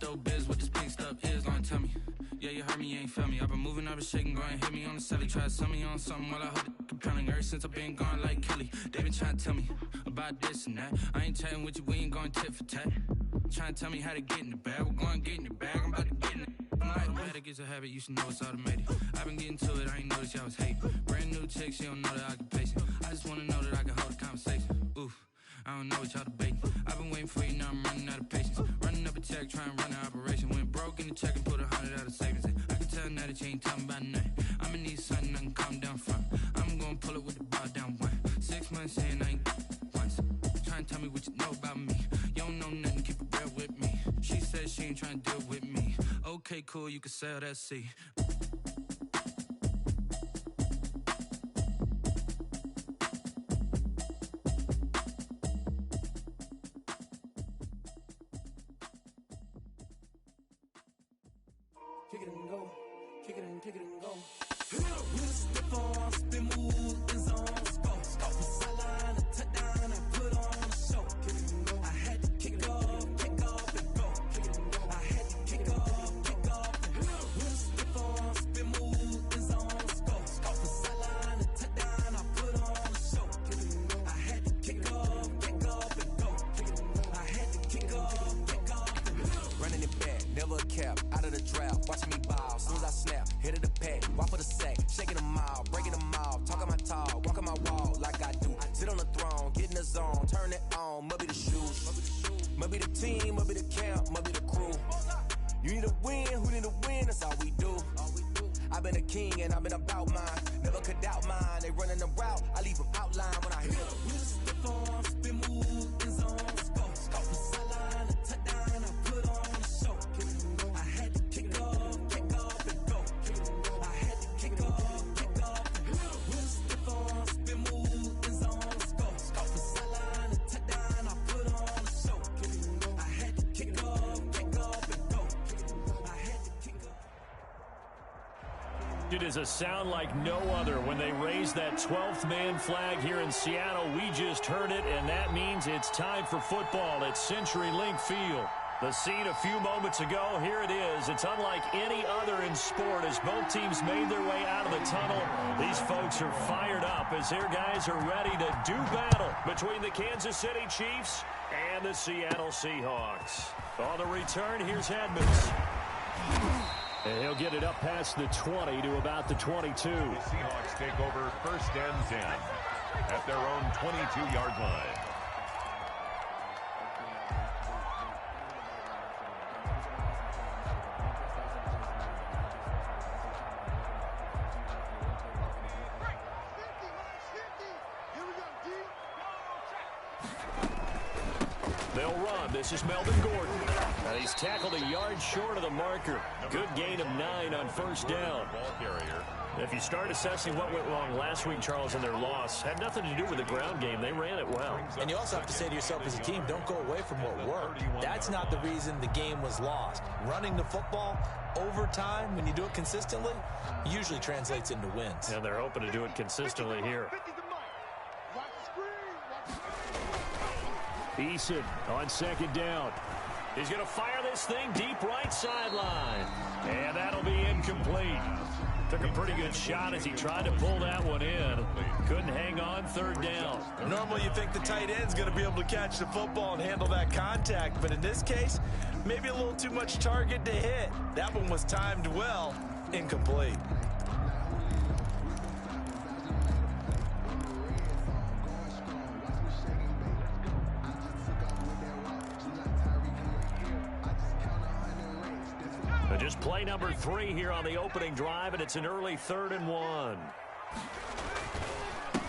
throw biz, what this pink stuff is, don't tell me. Yeah, you heard me, you ain't feel me. I've been moving, I've been shaking, go and hit me on the celly. Try to sell me on something while I hold it compelling. Ever since I've been gone like Kelly, they been trying to tell me about this and that. I ain't chatting with you, we ain't going tit for tat. Trying to tell me how to get in the bag, we're going to get in the bag, I'm about to get in it. Automatic is a habit, you should know it's automated. I've been getting to it, I ain't noticed y'all was hating. Brand new chick, she don't know the occupation. I just wanna know that I can hold a conversation. Oof, I don't know what y'all debating. I've been waiting for you, now I'm running out of patience. Running up a check, trying to run an operation. Went broke in the check and put 100 out of savings in. I can tell now that you ain't talking about nothing. I'ma need something I can calm down from. I'm gonna pull it with the bar down one. 6 months in, I ain't once. Trying to tell me what you know about me. You don't know nothing, keep it real with me. She said she ain't trying to deal with me. Okay, cool, you can sell that seed. Kick it and go, kick it and go. Step on, spin, move, and zone, go. Off the sideline, a touchdown, I put on a show. Kick it and go. I had to kick off and go. Kick it and go. I had to kick off and go. Step on, spin, move, and zone, go. Off the sideline, a touchdown, I put on a show. Kick it and go. I had to kick off and go. Kick it and go. I had to kick off and go. Running it back, never a cap, out of the drought, watching me ball. Soon as I snap, hit of the pack, walk for the sack, shaking them all, breaking them all, talking my talk, walking my wall like I do. Sit on the throne, get in the zone, turn it on, must be the shoes, must be the team, must be the camp, must be the crew. You need a win, who need a win, that's all we do. I've been a king and I've been about mine, never could doubt mine. They running the route, I leave them outline when I hit them. Step on, spin, move, and zone, go. Off the sideline, a touchdown, I put on a show. I had to kick off and go. I had to kick off and go. Step on, spin, move, and zone, go. Off the sideline, a touchdown, I put on a show. I had to kick off and go. I had to kick off. It is a sound like no other when they raise that 12th man flag here in Seattle. We just heard it, and that means it's time for football at CenturyLink Field. The scene a few moments ago, here it is. It's unlike any other in sport as both teams made their way out of the tunnel. These folks are fired up as their guys are ready to do battle between the Kansas City Chiefs and the Seattle Seahawks. On the return, here's Edmonds. And he'll get it up past the 20 to about the 22. The Seahawks take over first and 10 at their own 22-yard line. They'll run. This is Melvin Gordon. And he's tackled a yard short of the marker. Good gain of 9 on first down. Ball carrier. If you start assessing what went wrong last week, Charles, in their loss, had nothing to do with the ground game. They ran it well. And you also have to say to yourself as a team, don't go away from what worked. That's not the reason the game was lost. Running the football over time, when you do it consistently, usually translates into wins. And they're hoping to do it consistently here. Eason on second down. He's going to fire this thing deep right sideline. And that'll be incomplete. Took a pretty good shot as he tried to pull that one in. Couldn't hang on third down. Normally you think the tight end's going to be able to catch the football and handle that contact. But in this case, maybe a little too much target to hit. That one was timed well. Incomplete. Just play number 3 here on the opening drive, and it's an early 3rd and 1.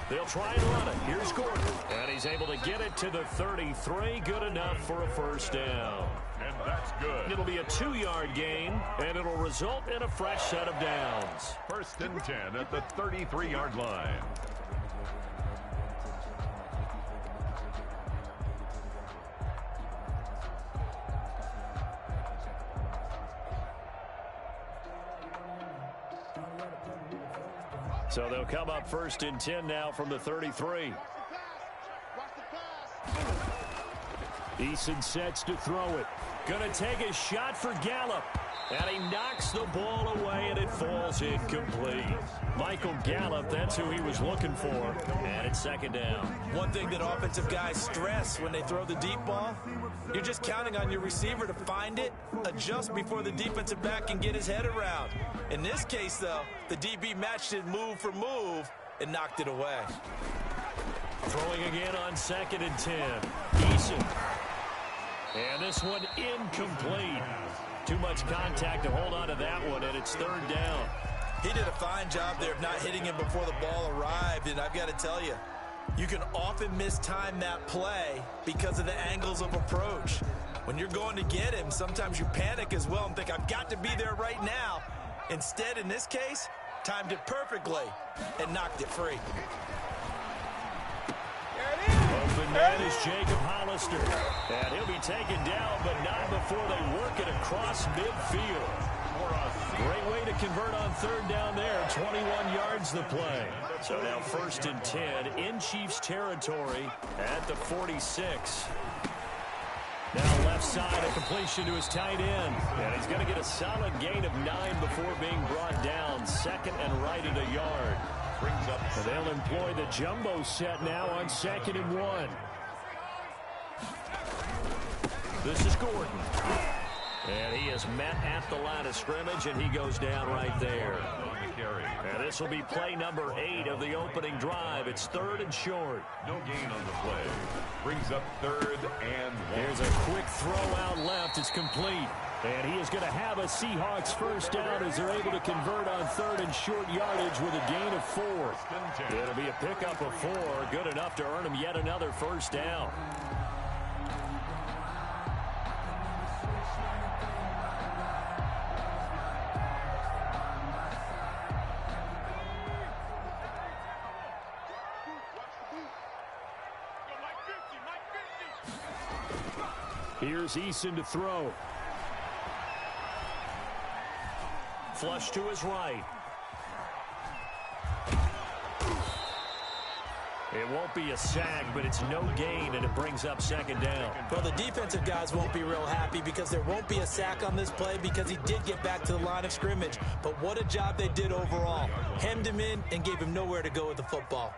They'll try and run it. Here's Gordon. And he's able to get it to the 33. Good enough for a first down. And that's good. It'll be a 2-yard gain, and it'll result in a fresh set of downs. First and 10 at the 33-yard line. So they'll come up first and 10 now from the 33. Eason sets to throw it. Going to take a shot for Gallup. And he knocks the ball away, and it falls incomplete. Michael Gallup, that's who he was looking for. And it's second down. One thing that offensive guys stress when they throw the deep ball, you're just counting on your receiver to find it, adjust before the defensive back can get his head around. In this case, though, the DB matched it move for move and knocked it away. Throwing again on 2nd and 10. Eason. And this one incomplete. Too much contact to hold on to that one, and it's 3rd down. He did a fine job there of not hitting him before the ball arrived, and I've got to tell you, you can often mistime that play because of the angles of approach. When you're going to get him, sometimes you panic as well and think, I've got to be there right now. Instead, in this case, timed it perfectly and knocked it free. Open man is Jacob Hollister. And he'll be taken down, but not before they work it across midfield. Great way to convert on 3rd down there. 21 yards the play. So now 1st and 10 in Chiefs territory at the 46. Now left side, a completion to his tight end. And he's going to get a solid gain of 9 before being brought down. 2nd and right at a yard. And they'll employ the jumbo set now on 2nd and 1. This is Gordon. And he is met at the line of scrimmage, and he goes down right there. And this will be play number 8 of the opening drive. It's 3rd and short. No gain on the play. Brings up 3rd and 1. Here's a quick throw out left. It's complete. And he is going to have a Seahawks first down as they're able to convert on 3rd and short yardage with a gain of 4. It'll be a pickup of 4. Good enough to earn him yet another first down. Here's Eason to throw. Flush to his right. It won't be a sack, but it's no gain, and it brings up 2nd down. Well, the defensive guys won't be real happy because there won't be a sack on this play because he did get back to the line of scrimmage. But what a job they did overall. Hemmed him in and gave him nowhere to go with the football.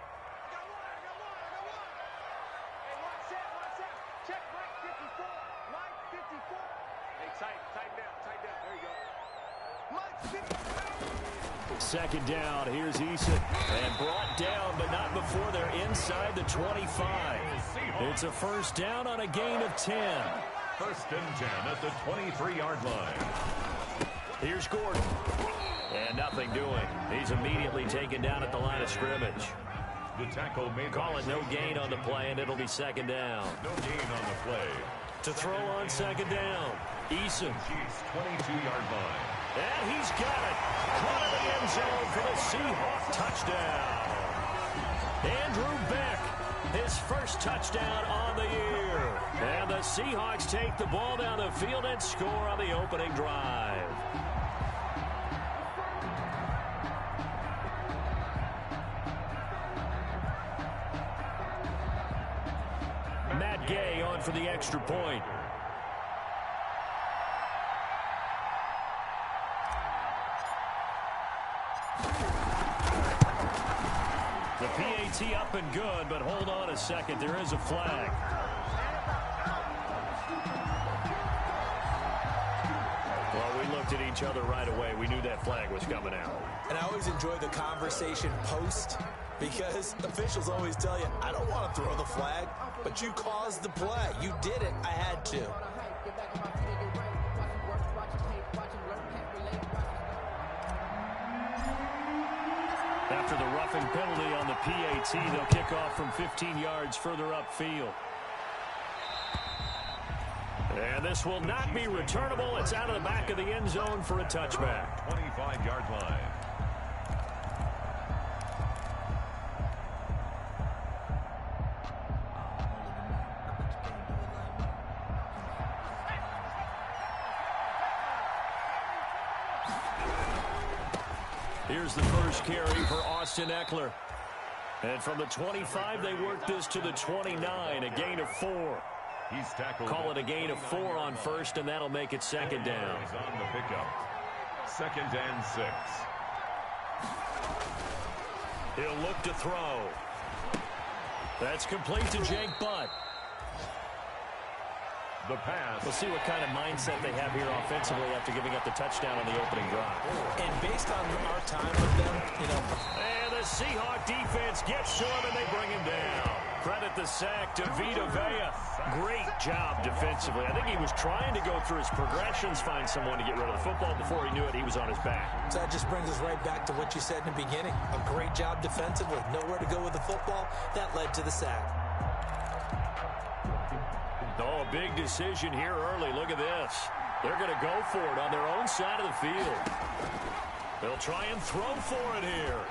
Second down, here's Eason. And brought down, but not before they're inside the 25. It's a first down on a gain of 10. 1st and 10 at the 23-yard line. Here's Gordon. And nothing doing. He's immediately taken down at the line of scrimmage. The tackle made. Call it no gain on the play, and it'll be 2nd down. No gain on the play. To throw on 2nd down, Eason. Chiefs 22-yard line. And he's got it. Caught in the end zone for the Seahawks touchdown. Andrew Beck, his first touchdown on the year. And the Seahawks take the ball down the field and score on the opening drive. Matt Gay on for the extra point. The PAT up and good, but hold on a second. There is a flag. Well, we looked at each other right away. We knew that flag was coming out. And I always enjoy the conversation post because officials always tell you, I don't want to throw the flag, but you caused the play. You did it. I had to. After the roughing penalty on the PAT, they'll kick off from 15 yards further upfield. And this will not be returnable. It's out of the back of the end zone for a touchback. 25-yard line. Here's the first carry for Austin Eckler. And from the 25, they work this to the 29, a gain of 4. He's tackled. Call it a gain of 4 on first, and that'll make it second down. He's on the pickup. 2nd and 6. He'll look to throw. That's complete to Jake Butt. The pass. We'll see what kind of mindset they have here offensively after giving up the touchdown on the opening drive. And based on our time with them, And the Seahawk defense gets to him, and they bring him down. Credit the sack to Vita Vea. Great job defensively. I think he was trying to go through his progressions, find someone to get rid of the football. Before he knew it, he was on his back. So that just brings us right back to what you said in the beginning. A great job defensively. Nowhere to go with the football. That led to the sack. Oh, a big decision here early. Look at this. They're going to go for it on their own side of the field. They'll try and throw for it here.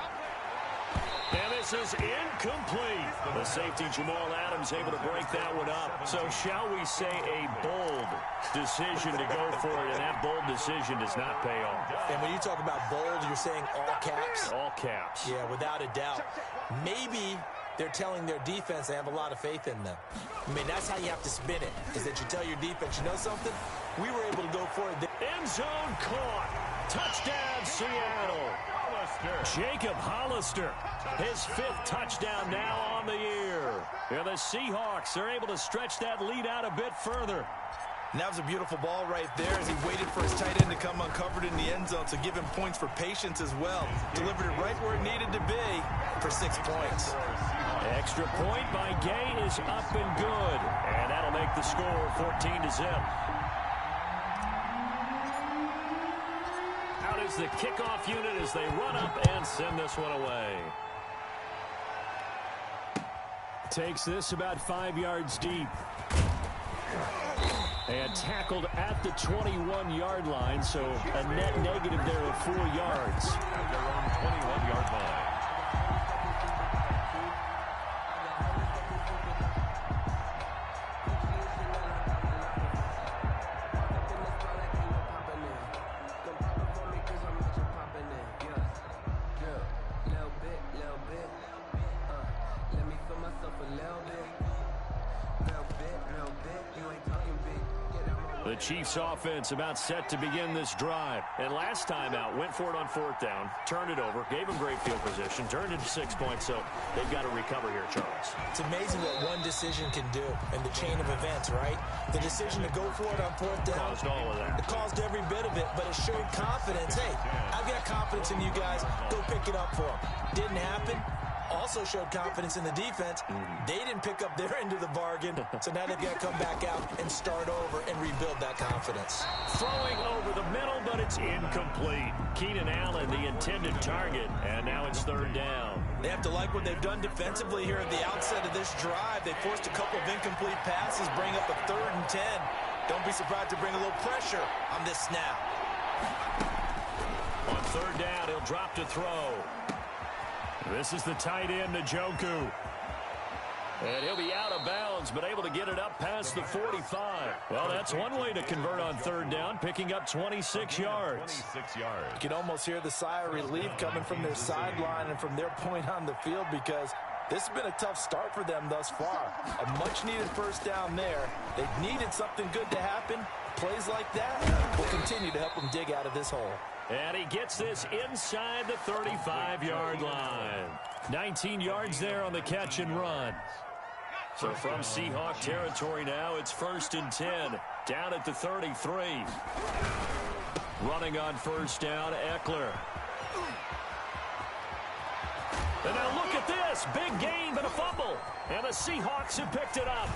And this is incomplete. The safety, Jamal Adams, able to break that one up. So shall we say a bold decision to go for it, and that bold decision does not pay off. And when you talk about bold, you're saying all caps? All caps. Yeah, without a doubt. Maybe they're telling their defense they have a lot of faith in them. I mean, that's how you have to spin it, is that you tell your defense, you know something? We were able to go for it. End zone caught. Touchdown, Seattle. Jacob Hollister, his 5th touchdown now on the year. Yeah, the Seahawks are able to stretch that lead out a bit further. And that was a beautiful ball right there as he waited for his tight end to come uncovered in the end zone to give him points for patience as well. Delivered it right where it needed to be for 6 points. Extra point by Gay is up and good. And that'll make the score 14-0. Out is the kickoff unit as they run up and send this one away. Takes this about 5 yards deep. And tackled at the 21-yard line, so a net negative there of 4 yards. At their own 21-yard line. The Chiefs offense about set to begin this drive. And last time out, went for it on 4th down, turned it over, gave them great field position, turned it to 6 points, so they've got to recover here, Charles. It's amazing what one decision can do in the chain of events, right? The decision to go for it on 4th down. Caused all of that. It caused every bit of it, but it showed confidence. Hey, I've got confidence in you guys. Go pick it up for them. Didn't happen. Also showed confidence in the defense. They didn't pick up their end of the bargain, so now they've got to come back out and start over and rebuild that confidence. Throwing over the middle, but it's incomplete. Keenan Allen, the intended target, and now it's 3rd down. They have to like what they've done defensively here at the outset of this drive. They forced a couple of incomplete passes, bring up a 3rd and 10. Don't be surprised to bring a little pressure on this snap. On 3rd down, he'll drop to throw. This is the tight end, Njoku. And he'll be out of bounds, but able to get it up past the 45. Well, that's one way to convert on 3rd down, picking up 26 yards. 26 yards. You can almost hear the sigh of relief coming from their sideline and from their point on the field because this has been a tough start for them thus far. A much-needed 1st down there. They needed something good to happen. Plays like that will continue to help them dig out of this hole. And he gets this inside the 35-yard line. 19 yards there on the catch and run. So from Seahawk territory now, it's 1st and 10. Down at the 33. Running on 1st down, Eckler. And now look at this. Big gain, but a fumble. And the Seahawks have picked it up.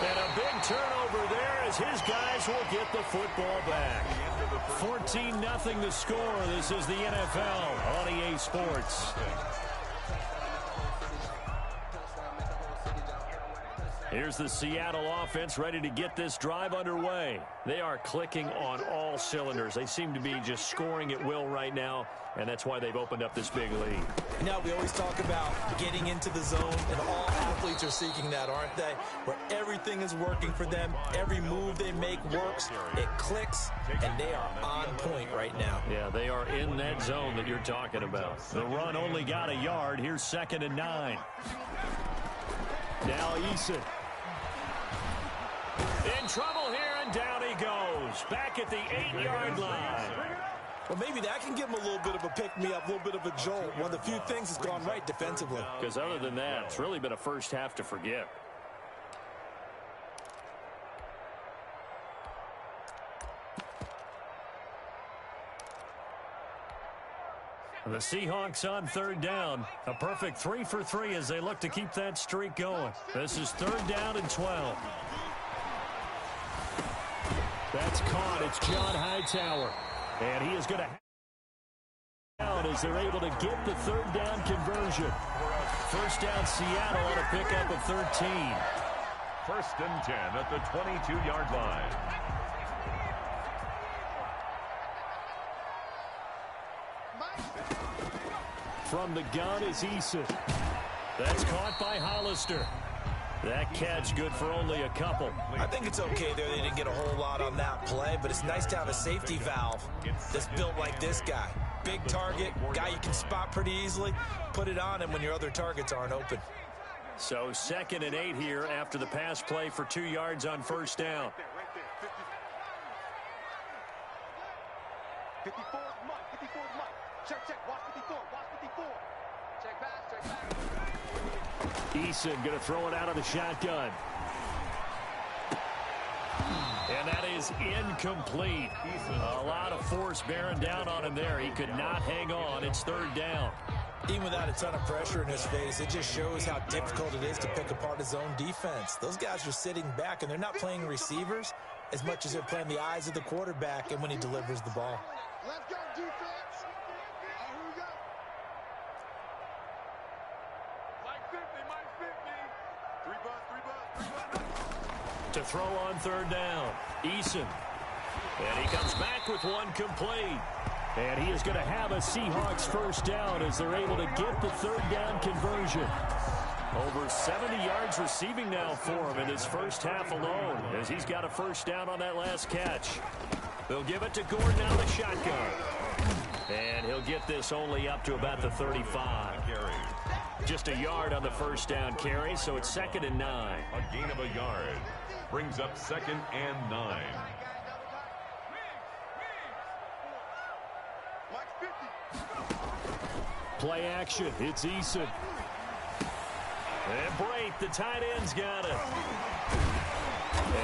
And a big turnover there as his guys will get the football back. 14-0 the score. This is the NFL on EA Sports. Here's the Seattle offense ready to get this drive underway. They are clicking on all cylinders. They seem to be just scoring at will right now, and that's why they've opened up this big lead. Now, we always talk about getting into the zone, and all athletes are seeking that, aren't they? Where everything is working for them. Every move they make works. It clicks, and they are on point right now. Yeah, they are in that zone that you're talking about. The run only got a yard. Here's 2nd and 9. Now Eason. In trouble here, and down he goes. Back at the 8-yard line. Well, maybe that can give him a little bit of a pick-me-up, a little bit of a jolt. One of the few things that's gone right defensively. Because other than that, it's really been a first half to forget. The Seahawks on third down. A perfect 3 for 3 as they look to keep that streak going. This is third down and 12. That's caught. It's John Hightower. And he is going to out as they're able to get the third down conversion. First down Seattle on a pickup of 13. First and 10 at the 22-yard line. From the gun is Eason. That's caught by Hollister. That catch good for only a couple. I think it's okay there. They didn't get a whole lot on that play, but it's nice to have a safety valve that's built like this guy. Big target, guy you can spot pretty easily. Put it on him when your other targets aren't open. So 2nd and 8 here after the pass play for 2 yards on first down. 54, Mike. 54, Mike. Check, watch 54, watch 54. Check back. Eason going to throw it out of the shotgun. And that is incomplete. A lot of force bearing down on him there. He could not hang on. It's third down. Even without a ton of pressure in his face, it just shows how difficult it is to pick apart his own defense. Those guys are sitting back, and they're not playing receivers as much as they're playing the eyes of the quarterback and when he delivers the ball. Let's go, defense. Here we go. Mike 50. 3 bucks. To throw on third down, Eason. And he comes back with one complete. And he is going to have a Seahawks first down as they're able to get the third down conversion. Over 70 yards receiving now for him in his first half alone as he's got a first down on that last catch. They'll give it to Gordon out of the shotgun. And he'll get this only up to about the 35. Just a yard on the first down carry, so it's 2nd and 9. A gain of a yard brings up 2nd and 9. Play action. It's Eason. And Brate, the tight end's got it.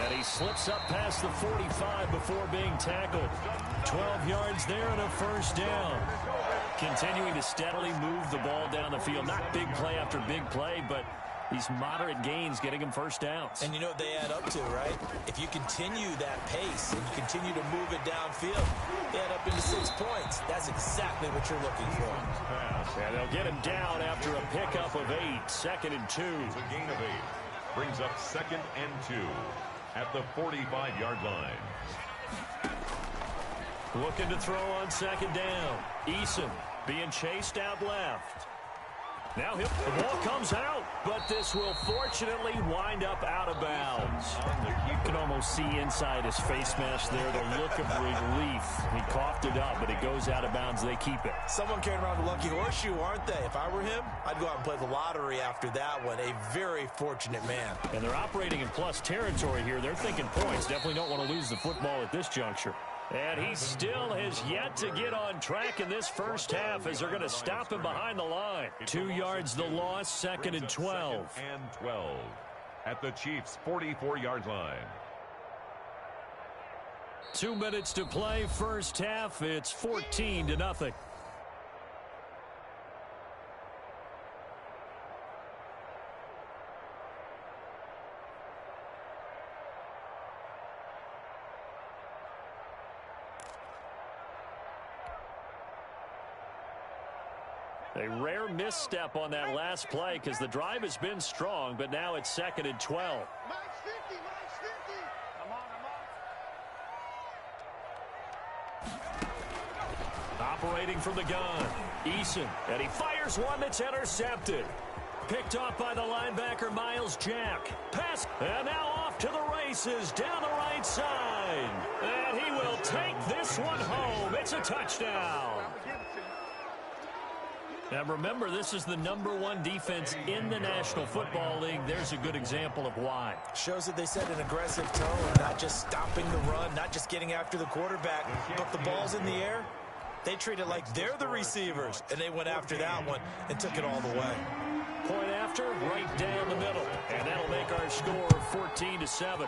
And he slips up past the 45 before being tackled. 12 yards there and a first down. Continuing to steadily move the ball down the field. Not big play after big play, but these moderate gains getting him first downs. And you know what they add up to, right? If you continue that pace and you continue to move it downfield, they add up into 6 points. That's exactly what you're looking for. And they'll get him down after a pickup of 8. 2nd and 2. It's a gain of 8. Brings up 2nd and 2 at the 45-yard line. Looking to throw on second down. Eason being chased out left. Now the ball comes out, but this will fortunately wind up out of bounds. You can almost see inside his face mask there the look of relief. He coughed it up, but it goes out of bounds. They keep it. Someone carrying around a lucky horseshoe, aren't they? If I were him, I'd go out and play the lottery after that one. A very fortunate man. And they're operating in plus territory here. They're thinking points. Definitely don't want to lose the football at this juncture. And he still has yet to get on track in this first half as they're going to stop him behind the line. 2 yards the loss, 2nd and 12. 2nd and 12 at the Chiefs' 44-yard line. 2 minutes to play, first half. It's 14-0. A rare misstep on that last play because the drive has been strong, but now it's 2nd and 12. Mike's 50. Come on. Operating from the gun, Eason, and he fires one that's intercepted. Picked off by the linebacker, Miles Jack. Pass, and now off to the races down the right side. And he will take this one home. It's a touchdown. Now remember, this is the #1 defense in the National Football League. There's a good example of why. Shows that they set an aggressive tone, not just stopping the run, not just getting after the quarterback, but the ball's in the air. They treat it like they're the receivers, and they went after that one and took it all the way. Point after, right down the middle. And that'll make our score 14-7.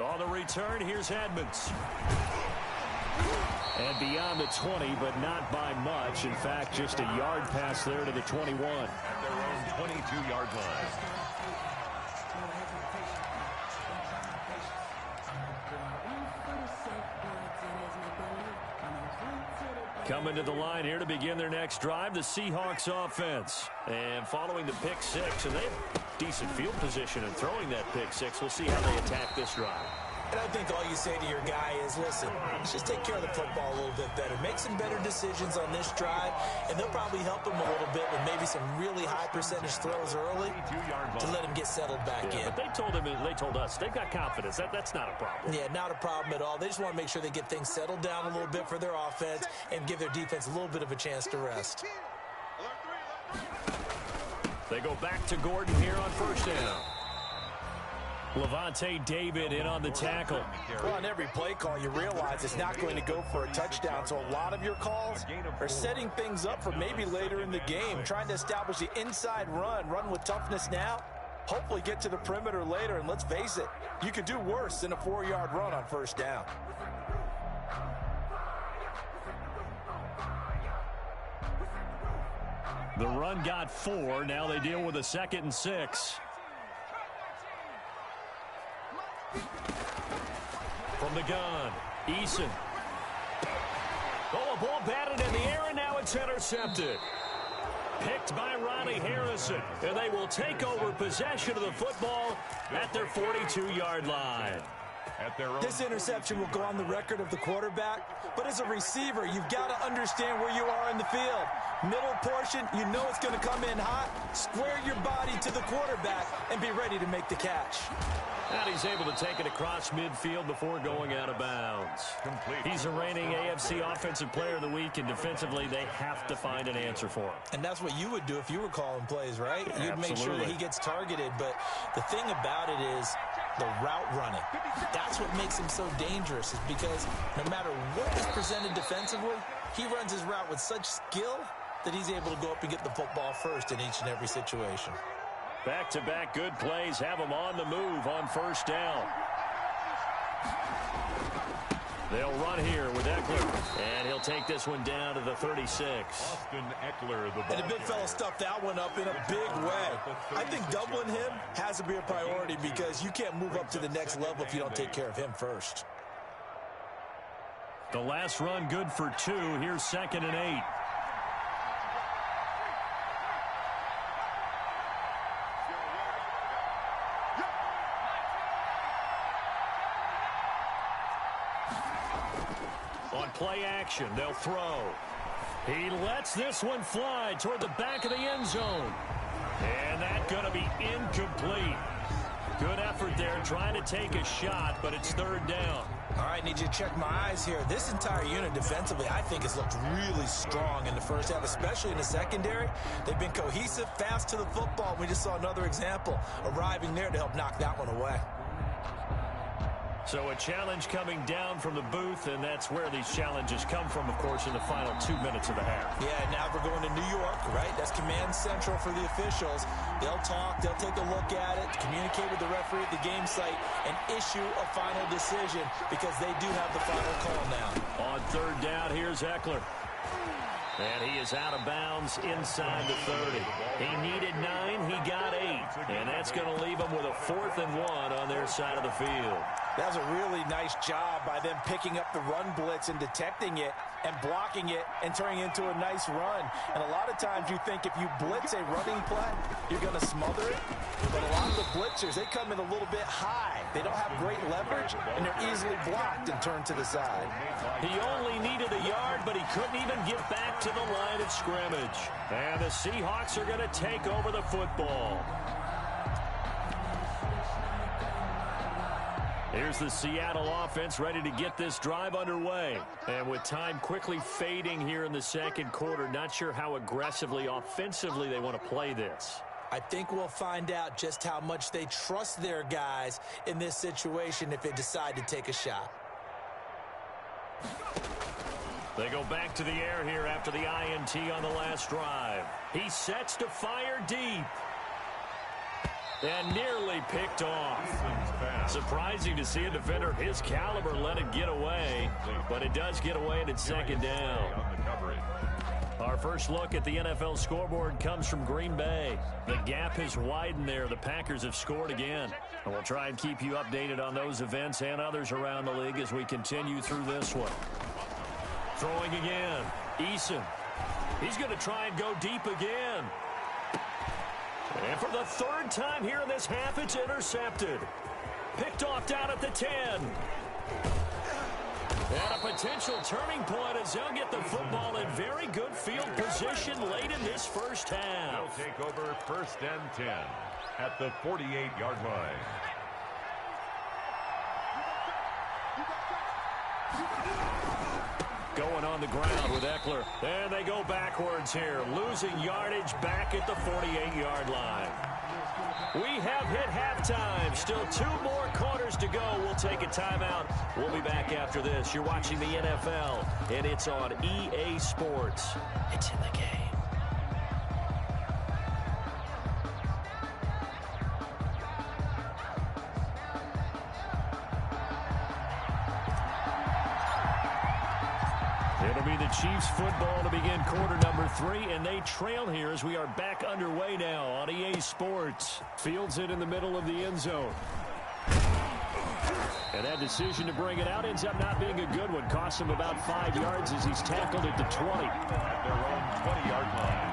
On the return, here's Edmonds. And beyond the 20, but not by much. In fact, just a yard pass there to the 21. At their own 22-yard line. Coming to the line here to begin their next drive, the Seahawks offense. And following the pick six, and they have decent field position in throwing that pick six. We'll see how they attack this drive. And I think all you say to your guy is, listen, let's just take care of the football a little bit better. Make some better decisions on this drive, and they'll probably help him a little bit with maybe some really high percentage throws early to let him get settled back in. But they told us they've got confidence. That's not a problem. Yeah, not a problem at all. They just want to make sure they get things settled down a little bit for their offense and give their defense a little bit of a chance to rest. They go back to Gordon here on first down. Lavonte David in on the tackle. Well, on every play call, you realize it's not going to go for a touchdown. So a lot of your calls are setting things up for maybe later in the game, trying to establish the inside run with toughness now, hopefully get to the perimeter later. And let's face it, you could do worse than a 4-yard run on first down. The run got 4. Now they deal with a 2nd and 6. From the gun, Eason. Oh, a ball batted in the air, and now it's intercepted. Picked by Ronnie Harrison, and they will take over possession of the football at their 42-yard line. This interception will go on the record of the quarterback, but as a receiver, you've got to understand where you are in the field. Middle portion, you know it's going to come in hot. Square your body to the quarterback and be ready to make the catch. And he's able to take it across midfield before going out of bounds. He's a reigning AFC Offensive Player of the Week, and defensively, they have to find an answer for him. And that's what you would do if you were calling plays, right? You'd make sure that he gets targeted. But the thing about it is the route running. That's what makes him so dangerous, is because no matter what is presented defensively, he runs his route with such skill that he's able to go up and get the football first in each and every situation. Back-to-back good plays have him on the move on first down. They'll run here with Eckler, and he'll take this one down to the 36. Austin Eckler, the ball. And the big fella stuffed that one up in a big way. I think doubling him has to be a priority, because you can't move up to the next level if you don't take care of him first. The last run good for 2. Here's 2nd and 8. On play action, they'll throw. He lets this one fly toward the back of the end zone. And that's going to be incomplete. Good effort there, trying to take a shot, but it's 3rd down. All right, need you to check my eyes here. This entire unit defensively, I think, has looked really strong in the first half, especially in the secondary. They've been cohesive, fast to the football. We just saw another example arriving there to help knock that one away. So a challenge coming down from the booth, and that's where these challenges come from, of course, in the final 2 minutes of the half. Yeah, now we're going to New York, right? That's command central for the officials. They'll talk, they'll take a look at it, communicate with the referee at the game site, and issue a final decision, because they do have the final call now. On 3rd down, here's Eckler. And he is out of bounds inside the 30. He needed 9, he got 8. And that's going to leave him with a 4th and 1 on their side of the field. That was a really nice job by them picking up the run blitz and detecting it and blocking it and turning it into a nice run. And a lot of times you think if you blitz a running play, you're going to smother it. But a lot of the blitzers, they come in a little bit high. They don't have great leverage, and they're easily blocked and turned to the side. He only needed a yard, but he couldn't even get back to the line of scrimmage. And the Seahawks are going to take over the football. Here's the Seattle offense ready to get this drive underway. And with time quickly fading here in the second quarter, not sure how aggressively, offensively they want to play this. I think we'll find out just how much they trust their guys in this situation if they decide to take a shot. They go back to the air here after the INT on the last drive. He sets to fire deep. And nearly picked off. Surprising to see a defender of his caliber let it get away, but it does get away and it's second down. Our first look at the NFL scoreboard comes from Green Bay. The gap has widened there. The Packers have scored again. And we'll try and keep you updated on those events and others around the league as we continue through this one. Throwing again. Eason. He's going to try and go deep again. And for the third time here in this half, it's intercepted. Picked off down at the 10. And a potential turning point as they'll get the football in very good field position late in this first half. They'll take over first and 10 at the 48-yard line. Going on the ground with Eckler. And they go backwards here, losing yardage back at the 48-yard line. We have hit halftime. Still 2 more quarters to go. We'll take a timeout. We'll be back after this. You're watching the NFL, and it's on EA Sports. It's in the game. It'll be the Chiefs football to begin quarter number 3, and they trail here as we are back underway now on EA Sports. Fields it in the middle of the end zone. And that decision to bring it out ends up not being a good one. Costs him about 5 yards as he's tackled at the 20. At their own 20-yard line.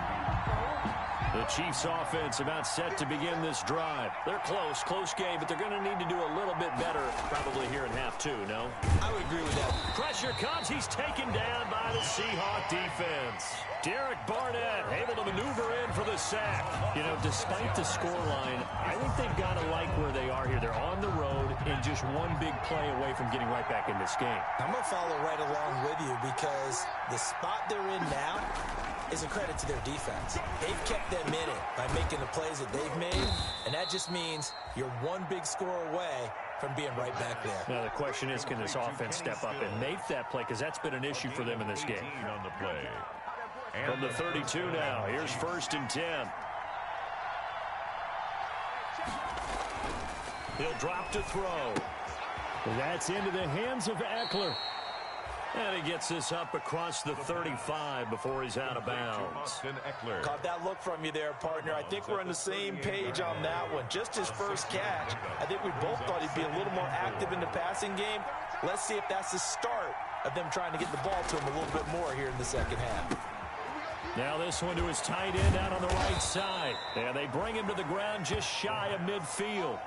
The Chiefs offense about set to begin this drive. They're close game, but they're going to need to do a little bit better probably here in half 2, no? I would agree with that. Pressure comes. He's taken down by the Seahawk defense. Derek Barnett able to maneuver in for the sack. You know, despite the scoreline, I think they've got to like where they are here. They're on the road and just one big play away from getting right back in this game. I'm going to follow right along with you because the spot they're in now is a credit to their defense. They've kept them in it by making the plays that they've made, and that just means you're one big score away from being right back there. Now the question is, can this offense step up and make that play? Because that's been an issue for them in this game. On the play. From the 32 now, here's first and 10. He'll drop to throw. That's into the hands of Eckler. And he gets this up across the 35 before he's out of bounds. Caught that look from you there, partner. I think we're on the same page on that one. Just his first catch. I think we both thought he'd be a little more active in the passing game. Let's see if that's the start of them trying to get the ball to him a little bit more here in the second half. Now this one to his tight end out on the right side. And they bring him to the ground just shy of midfield.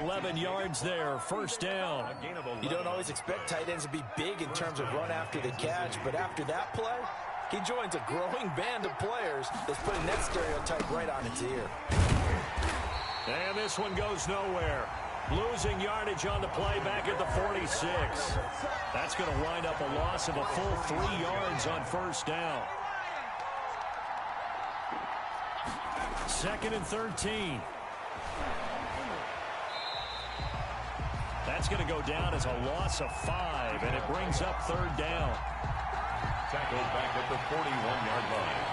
11 yards there, first down. You don't always expect tight ends to be big in terms of run after the catch, but after that play, he joins a growing band of players that's putting that stereotype right on its ear. And this one goes nowhere. Losing yardage on the play back at the 46. That's going to wind up a loss of a full 3 yards on first down. Second and 13. That's going to go down as a loss of 5, and it brings up third down. Tackled back at the 41-yard line.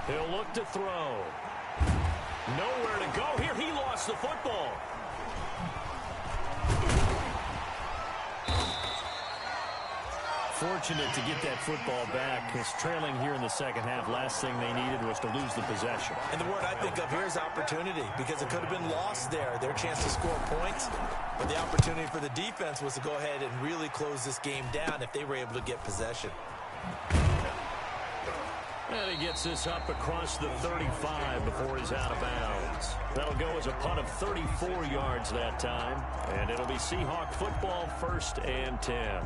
He'll look to throw. Nowhere to go here. He lost the football. Fortunate to get that football back, because trailing here in the second half, last thing they needed was to lose the possession. And the word I think of here is opportunity, because it could have been lost there, their chance to score points. But the opportunity for the defense was to go ahead and really close this game down if they were able to get possession. And he gets this up across the 35 before he's out of bounds. That'll go as a punt of 34 yards that time. And it'll be Seahawk football, first and 10.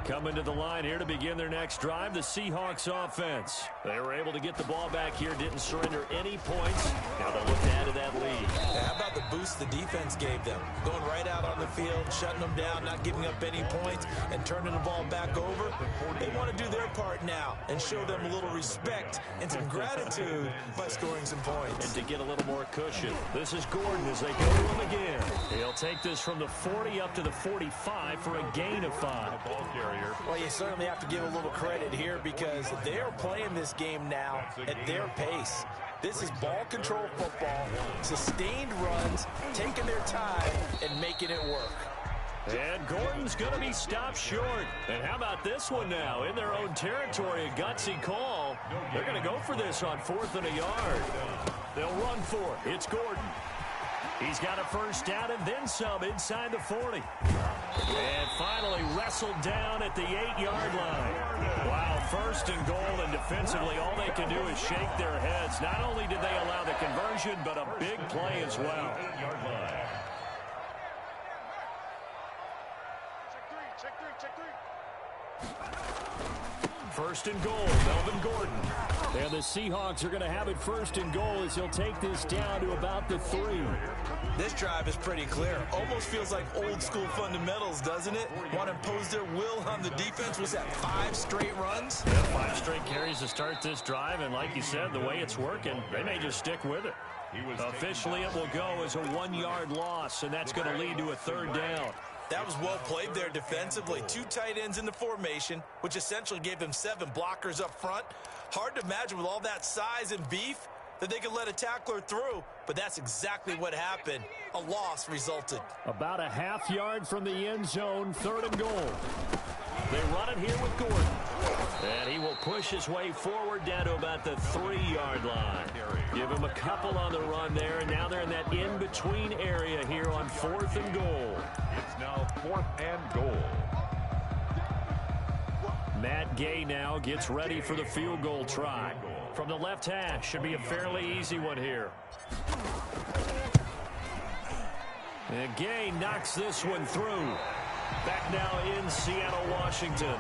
Coming to the line here to begin their next drive, the Seahawks offense. They were able to get the ball back here, didn't surrender any points. Now they'll look to add to that lead. Yeah, how about the boost the defense gave them? Going right out on the field, shutting them down, not giving up any points, and turning the ball back over. They want to do their part now and show them a little respect and some gratitude by scoring some points. And to get a little more cushion, this is Gordon as they go to him again. He'll take this from the 40 up to the 45 for a gain of 5. Ball carrier. Well, you certainly have to give a little credit here because they're playing this game now at their pace. This is ball control football, sustained runs, taking their time, and making it work. And Gordon's going to be stopped short. And how about this one now? In their own territory, a gutsy call. They're going to go for this on 4th and a yard. They'll run for it. It's Gordon. He's got a first down and then some inside the 40. And finally wrestled down at the 8-yard line. Wow, 1st and goal, and defensively all they can do is shake their heads. Not only did they allow the conversion, but a big play as well. 8-yard line. Check three. 1st and goal, Melvin Gordon. And the Seahawks are going to have it 1st and goal as he'll take this down to about the 3. This drive is pretty clear. Almost feels like old school fundamentals, doesn't it? Want to impose their will on the defense. Was that 5 straight runs? Yeah, 5 straight carries to start this drive, and like you said, the way it's working, they may just stick with it. Officially, it will go as a 1-yard loss, and that's going to lead to a 3rd down. That was well played there defensively. 2 tight ends in the formation, which essentially gave them 7 blockers up front. Hard to imagine with all that size and beef that they could let a tackler through, but that's exactly what happened. A loss resulted. About a ½ yard from the end zone, 3rd and goal. They run it here with Gordon. And he will push his way forward down to about the 3-yard line. Give him a couple on the run there, and now they're in that in-between area here on 4th and goal. It's now 4th and goal. Matt Gay now gets ready for the field goal try. From the left hash, should be a fairly easy one here. And Gay knocks this one through. Back now in Seattle, Washington,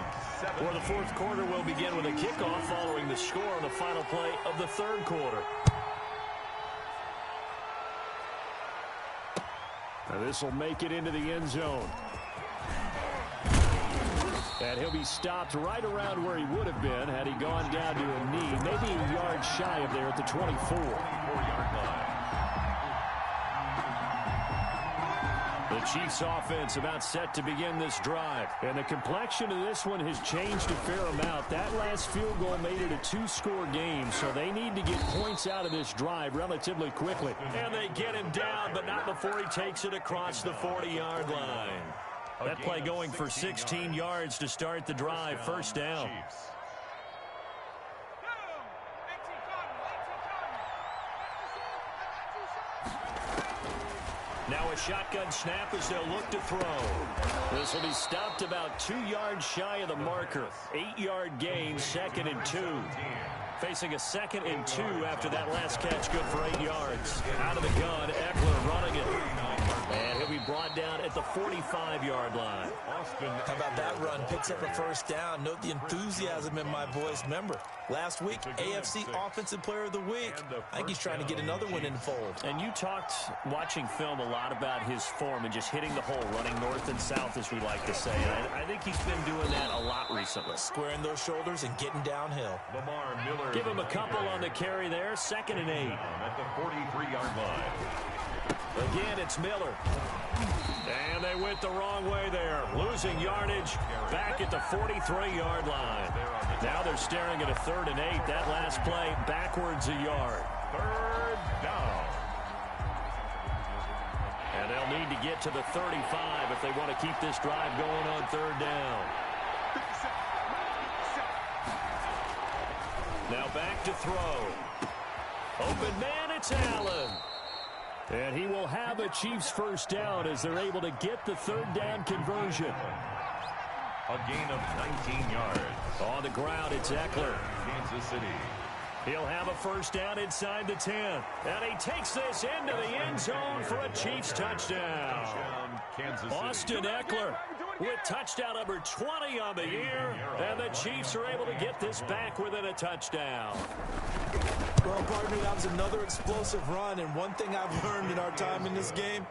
where the 4th quarter will begin with a kickoff following the score on the final play of the 3rd quarter. Now this will make it into the end zone. And he'll be stopped right around where he would have been had he gone down to a knee, maybe a yard shy of there at the 24. 4-yard line. The Chiefs offense about set to begin this drive. And the complexion of this one has changed a fair amount. That last field goal made it a 2-score game, so they need to get points out of this drive relatively quickly. And they get him down, but not before he takes it across the 40-yard line. That play going for 16 yards to start the drive. 1st down. Now a shotgun snap as they'll look to throw. This will be stopped about 2 yards shy of the marker. 8-yard gain, 2nd and 2. Facing a 2nd and 2 after that last catch, good for 8 yards. Out of the gun, Eckler running it. And he'll be brought down at the 45-yard line. How about that run? Picks up a 1st down. Note the enthusiasm in my voice. Remember, last week, AFC Offensive Player of the Week. I think he's trying to get another one in the fold. And you talked, watching film, a lot about his form and just hitting the hole, running north and south, as we like to say. And I think he's been doing that a lot recently. Squaring those shoulders and getting downhill. Lamar Miller. Give him a couple on the carry there. 2nd and 8. At the 43-yard line. Again, it's Miller. And they went the wrong way there. Losing yardage back at the 43-yard line. Now they're staring at a 3rd and 8. That last play backwards a yard. 3rd down. And they'll need to get to the 35 if they want to keep this drive going on 3rd down. Now back to throw. Open man, it's Allen. And he will have a Chiefs 1st down as they're able to get the 3rd down conversion. A gain of 19 yards. On the ground, it's Eckler. Kansas City. He'll have a 1st down inside the 10. And he takes this into the end zone for a Chiefs touchdown. Kansas City. Austin Eckler with touchdown number 20 on the year, and the Chiefs are able to get this back within a touchdown. Well, partner, that was another explosive run, and one thing I've learned in our time in this game,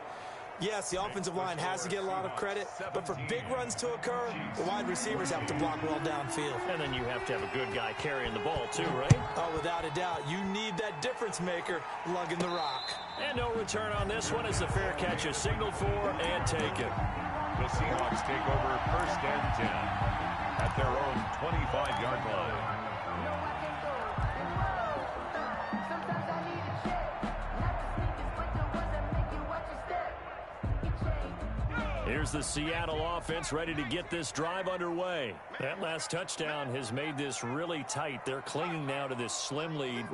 yes, the offensive line has to get a lot of credit, but for big runs to occur, the wide receivers have to block well downfield. And then you have to have a good guy carrying the ball too, right? Oh, without a doubt. You need that difference maker lugging the rock. And no return on this one as the fair catch is signaled for and taken. The Seahawks take over 1st and 10 at their own 25-yard line. Here's the Seattle offense ready to get this drive underway. That last touchdown has made this really tight. They're clinging now to this slim lead.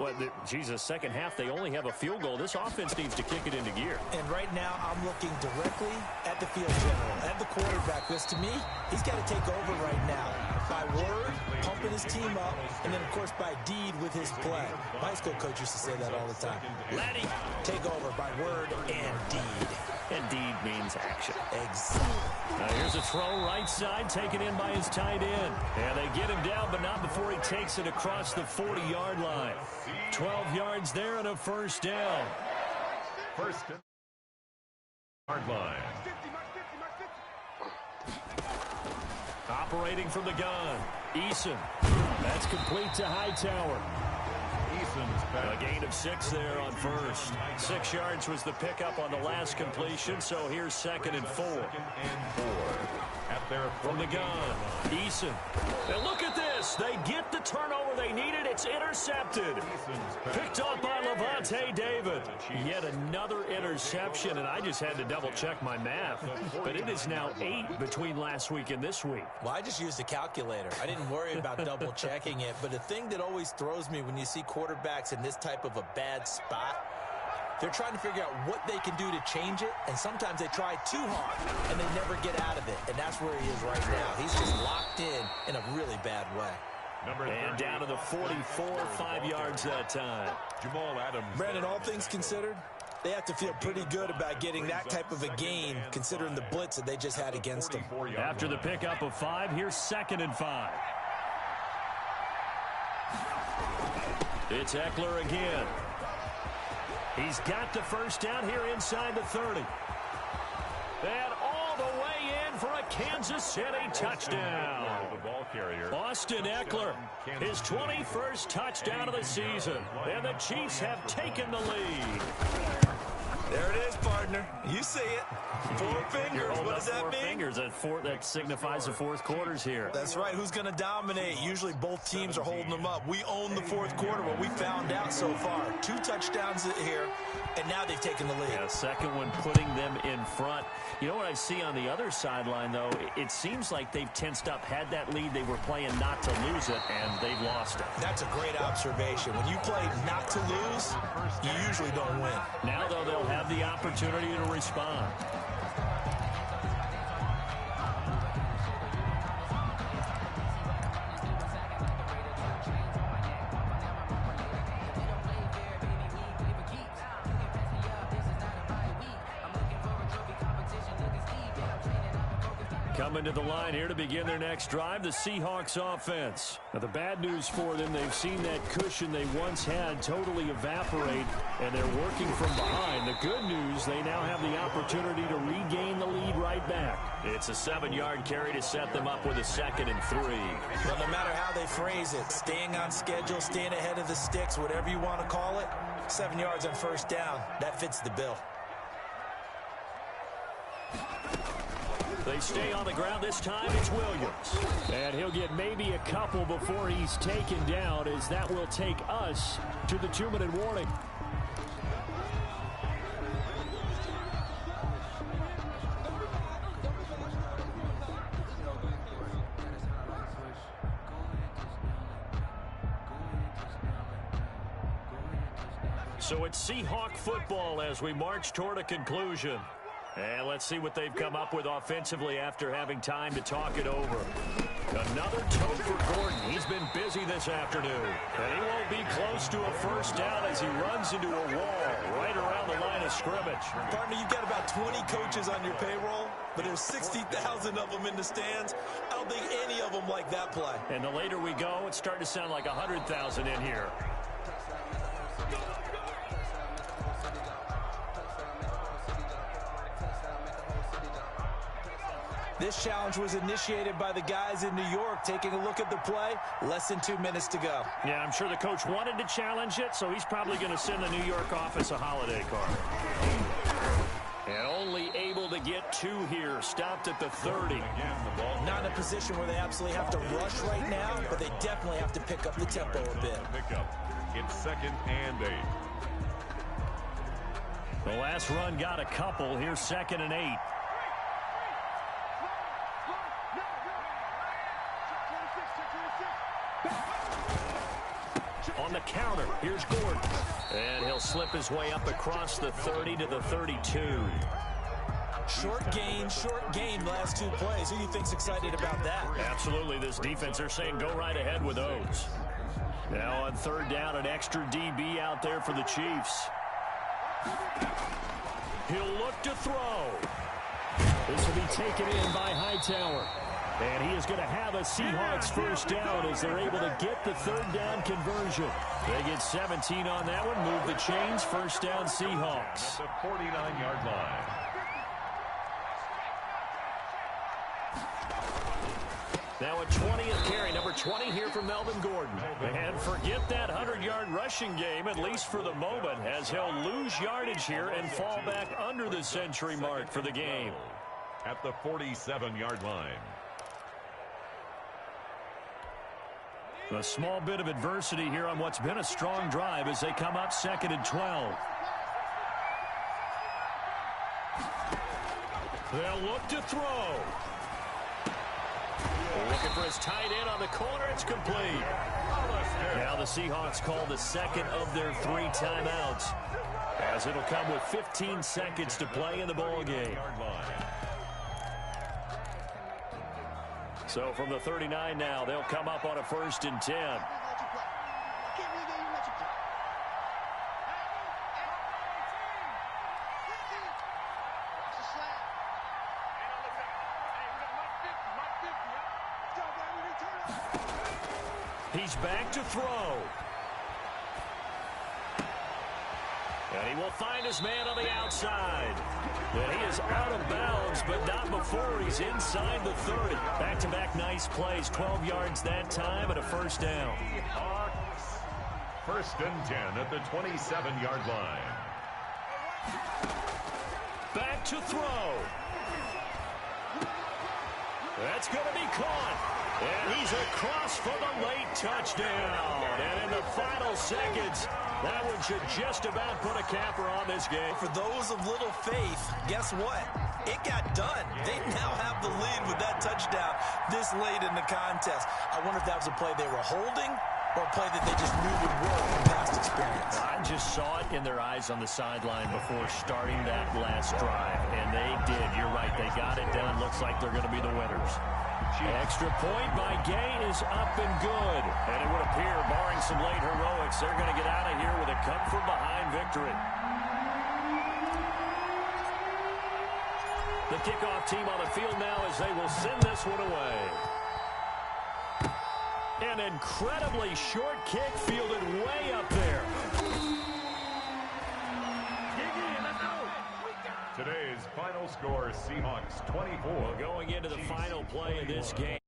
Second half, they only have a field goal. This offense needs to kick it into gear. And right now, I'm looking directly at the field general, at the quarterback, because to me, he's got to take over right now. By word, pumping his team up, and then, of course, by deed with his play. My high school coach used to say that all the time. Laddie. Take over by word and deed. And deed means action. Exactly. Now here's a throw right side, taken in by his tight end. And they get him down, but not before he takes it across the 40-yard line. 12 yards there and a first down. 1st yard line. Operating from the gun, Eason. That's complete to Hightower. A gain of 6 there on first. 6 yards was the pickup on the last completion, so here's 2nd and 4. At their from the gun, Eason. And look at this. They get the turnover they needed. It's intercepted. Picked up by Levante David. Yet another interception, and I just had to double-check my math. But it is now 8 between last week and this week. Well, I just used a calculator. I didn't worry about double-checking it. But the thing that always throws me when you see quarterbacks in this type of a bad spot, they're trying to figure out what they can do to change it, and sometimes they try too hard, and they never get out of it, and that's where he is right now. He's just locked in a really bad way. And down to the 44, 5 yards that time. Jamal Adams. Brandon, all things considered, they have to feel pretty good about getting that type of a gain, considering the blitz that they just had against them. After the pickup of 5, here's 2nd and 5. It's Eckler again. He's got the first down here inside the 30. And all the way in for a Kansas City touchdown. Austin Eckler, his 21st touchdown of the season. And the Chiefs have taken the lead. There it is, partner. You see it. 4 fingers. What does that mean? 4 fingers. That signifies the fourth quarter's here. That's right. Who's going to dominate? Usually both teams are holding them up. We own the fourth quarter. What we found out so far. 2 touchdowns here, and now they've taken the lead. Yeah, second one putting them in front. You know what I see on the other sideline, though? It seems like they've tensed up, had that lead. They were playing not to lose it, and they've lost it. That's a great observation. When you play not to lose, you usually don't win. Now, though, they'll have the opportunity to respond. Coming to the line here to begin their next drive, the Seahawks offense. Now, the bad news for them, they've seen that cushion they once had totally evaporate, and they're working from behind. The good news, they now have the opportunity to regain the lead right back. It's a 7-yard carry to set them up with a 2nd and 3. Well, no matter how they phrase it, staying on schedule, staying ahead of the sticks, whatever you want to call it, 7 yards on first down, that fits the bill. They stay on the ground. This time it's Williams. And he'll get maybe a couple before he's taken down, as that will take us to the 2-minute warning. So it's Seahawk football as we march toward a conclusion. And let's see what they've come up with offensively after having time to talk it over. Another tote for Gordon. He's been busy this afternoon. And he won't be close to a first down as he runs into a wall right around the line of scrimmage. Partner, you've got about 20 coaches on your payroll, but there's 60,000 of them in the stands. I don't think any of them like that play. And the later we go, it's starting to sound like 100,000 in here. This challenge was initiated by the guys in New York. Taking a look at the play, less than 2 minutes to go. Yeah, I'm sure the coach wanted to challenge it, so he's probably going to send the New York office a holiday card. And only able to get 2 here, stopped at the 30. Not in a position where they absolutely have to rush right now, but they definitely have to pick up the tempo a bit. It's 2nd and 8. The last run got a couple. Here's 2nd and 8. On the counter, here's Gordon. And he'll slip his way up across the 30 to the 32. Short gain last 2 plays. Who do you think's excited about that? Absolutely. This defense, they're saying go right ahead with those. Now on 3rd down, an extra DB out there for the Chiefs. He'll look to throw. This will be taken in by Hightower. And he is going to have a Seahawks first down as they're able to get the 3rd down conversion. They get 17 on that one, move the chains, first down Seahawks. At the 49-yard line. Now a 20th carry, number 20 here from Melvin Gordon. And forget that 100-yard rushing game, at least for the moment, as he'll lose yardage here and fall back under the century mark for the game. At the 47-yard line. A small bit of adversity here on what's been a strong drive as they come up 2nd and 12. They'll look to throw. Looking for his tight end on the corner. It's complete. Now the Seahawks call the 2nd of their 3 timeouts, as it'll come with 15 seconds to play in the ball game. So from the 39 now, they'll come up on a 1st and 10. He's back to throw. And he will find his man on the outside. And he is out of bounds, but not before he's inside the 30. Back-to-back nice plays, 12 yards that time and a first down. Hawks, 1st and 10 at the 27-yard line. Back to throw. That's going to be caught. And he's across for the late touchdown. And in the final seconds, that one should just about put a capper on this game. For those of little faith, guess what? It got done. They now have the lead with that touchdown this late in the contest. I wonder if that was a play they were holding or a play that they just knew would work from past experience. I just saw it in their eyes on the sideline before starting that last drive, and they did. You're right. They got it done. Looks like they're going to be the winners. Extra point by Gay is up and good. And it would appear, barring some late heroics, they're going to get out of here with a come-from-behind victory. The kickoff team on the field now as they will send this one away. An incredibly short kick fielded way up there. Today's final score, Seahawks 24. Well, going into the final play of this game.